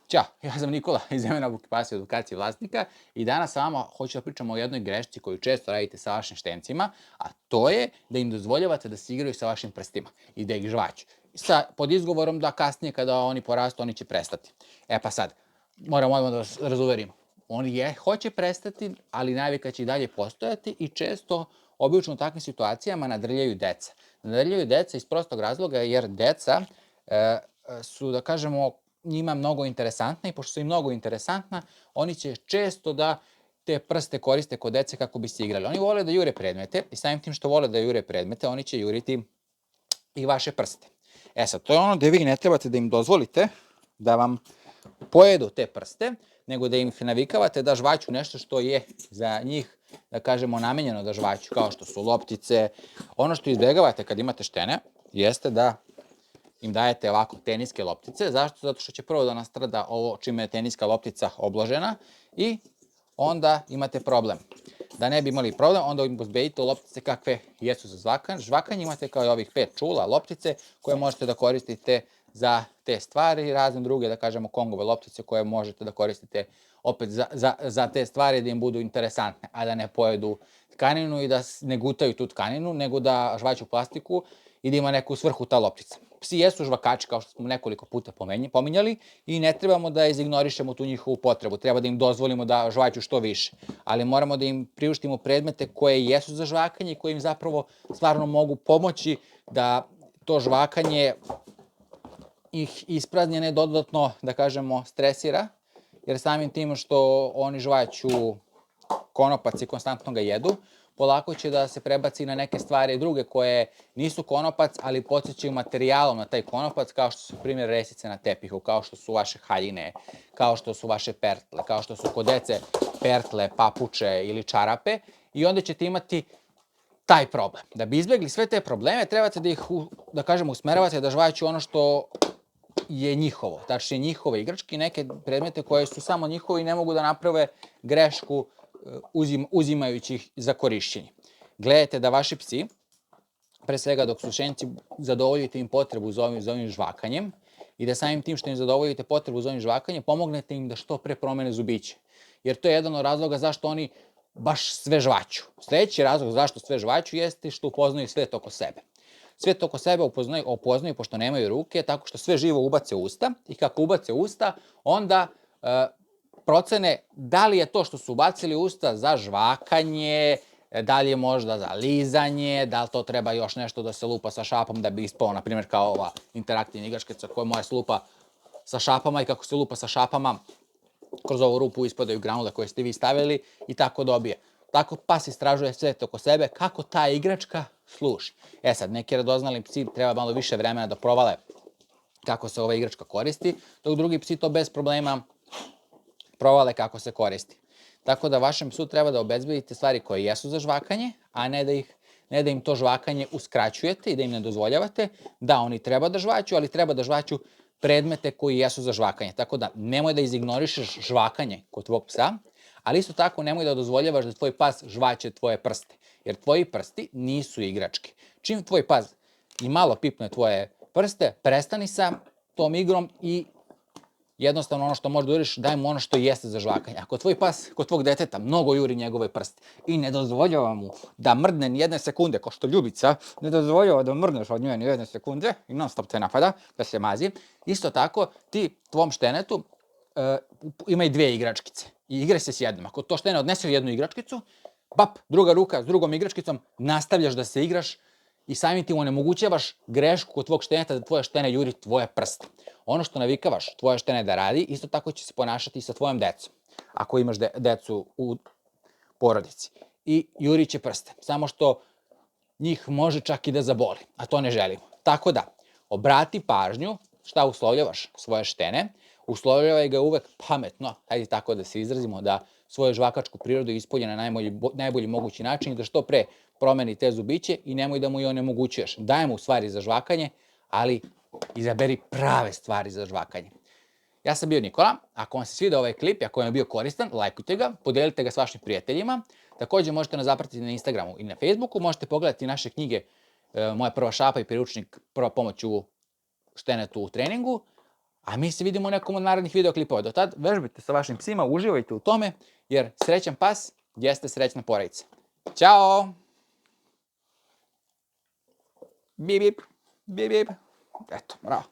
Ćao, ja sam Nikola iz Zemljana Bukipasi edukacije vlasnika i danas sa vama hoću da pričamo o jednoj grešci koju često radite sa vašim štencima, a to je da im dozvoljavate da se igraju sa vašim prstima i da ih žvaću. Pod izgovorom da kasnije kada oni porastu, oni će prestati. E pa sad, moram odmah da vas razuverim. Hoće prestati, ali navika će i dalje postojati i često, obično u takvim situacijama, nadrljaju deca. Nadrljaju deca iz prostog razloga jer deca su, da kažemo, njima mnogo interesantna i pošto su im mnogo interesantna, oni će često da te prste koriste kod dece kako bi se igrali. Oni vole da jure predmete i samim tim što vole da jure predmete, oni će juriti i vaše prste. E sad, to je ono gde vi ne trebate da im dozvolite da vam pojedu te prste, nego da im navikavate da žvaću nešto što je za njih, da kažemo, namenjeno da žvaću, kao što su loptice. Ono što izbjegavate kad imate štene jeste da im dajete ovako teniske loptice. Zašto? Zato što će prvo da nastrada ovo čime je teniska loptica obložena i onda imate problem. Da ne bi imali problem, onda im obezbedite loptice kakve jesu za žvakanje. Imate kao i ovih 5 čula loptice koje možete da koristite za te stvari i razne druge, da kažemo, kongove loptice koje možete da koristite opet za te stvari da im budu interesantne, a da ne pojedu tkaninu i da ne gutaju tu tkaninu, nego da žvaću plastiku i da ima neku svrhu ta loptica. Psi jesu žvakači, kao što smo nekoliko puta pominjali, i ne trebamo da izignorišemo tu njihovu potrebu. Treba da im dozvolimo da žvaću što više. Ali moramo da im priuštimo predmete koje jesu za žvakanje i koje im zapravo stvarno mogu pomoći da to žvakanje ih isprazni, ne dodatno, da kažemo, stresira, jer samim tim što oni žvaću konopac i konstantno ga jedu, polako će da se prebaci na neke stvari druge koje nisu konopac, ali podsjećaju materijalom na taj konopac, kao što su, primjer, resice na tepihu, kao što su vaše haljine, kao što su vaše pertle, kao što su kod dece pertle, papuče ili čarape, i onda ćete imati taj problem. Da bi izbjegli sve te probleme, trebate da ih, da kažemo, usmeravate da žvaću ono što je njihovo, tačnije njihove igračke i neke predmete koje su samo njihovi i ne mogu da naprave grešku uzimajući ih za korišćenje. Gledajte da vaši psi, pre svega dok su šenci, zadovoljite im potrebu za ovim žvakanjem i da samim tim što im zadovoljite potrebu za ovim žvakanjem, pomognete im da što pre promene zubiće. Jer to je jedan od razloga zašto oni baš sve žvaću. Sledeći razlog zašto sve žvaću jeste što upoznaju svet oko sebe. Svet oko sebe upoznaju, pošto nemaju ruke, tako što sve živo ubace u usta i kako ubace u usta, onda procene da li je to što su ubacili u usta za žvakanje, da li je možda za lizanje, da li to treba još nešto da se lupa sa šapom da bi ispao, na primjer, kao ova interaktivna igračkica koja može se lupa sa šapama i kako se lupa sa šapama, kroz ovu rupu ispadaju granule koje ste vi stavili i tako dobije. Tako pas istražuje svet oko sebe kako ta igračka služi. E sad, neki radoznali psi treba malo više vremena da provale kako se ova igračka koristi, dok drugi psi to bez problema provale kako se koristi. Tako da vašem psu treba da obezbedite stvari koje jesu za žvakanje, a ne da im to žvakanje uskraćujete i da im ne dozvoljavate. Da, oni treba da žvaću, ali treba da žvaću predmete koji jesu za žvakanje. Tako da nemoj da izignorišeš žvakanje kod tvog psa, ali isto tako nemoj da dozvoljavaš da tvoj pas žvaće tvoje prste, jer tvoji prsti nisu igračke. Čim tvoj pas i malo pipne tvoje prste, prestani sa tom igrom i jednostavno ono što možeš da uriš, daj mu ono što jeste za žvakanje. Ako tvoj pas kod tvog deteta mnogo juri njegove prste i ne dozvoljava mu da mrdne ni jedne sekunde, kao što Ljubica ne dozvoljava da mrdneš od nje ni jedne sekunde i non stop te napada, da se mazi, isto tako ti tvom štenetu imaj 2 igračkice i igraj se s jednom. Ako to štene odnese jednu igračkicu, bap, druga ruka s drugom igračkicom, nastavljaš da se igraš i samim tim onemogućavaš grešku kod tvog šteneta da tvoje štene juri tvoje prste. Ono što navikavaš tvoje štene da radi, isto tako će se ponašati i sa tvojom decom, ako imaš decu u porodici. I jurit će prste, samo što njih može čak i da zaboli, a to ne želimo. Tako da, obrati pažnju šta uslovljavaš svoje štene, uslovljavaj ga uvek pametno, hajde tako da se izrazimo, da svoju žvakačku prirodu ispolje na najbolji mogući način i da što pre promeni te zubiće i nemoj da mu i onemogućuješ. Daj mu stvari za žvakanje, ali izaberi prave stvari za žvakanje. Ja sam bio Nikola, ako vam se sviđa ovaj klip i ako vam je bio koristan, lajkujte ga, podelite ga s vašim prijateljima. Takođe možete nas zapratiti na Instagramu i na Facebooku, možete pogledati naše knjige Moja prva šapa i priručnik Prva pomoć u štenetu u treningu. A mi se vidimo u nekom od narednih videoklipova. Do tad vežbajte sa vašim psima, uživajte u tome, jer srećan pas jeste srećna porodica. Ćao! Bip, bip, bip, bip. Eto, bravo.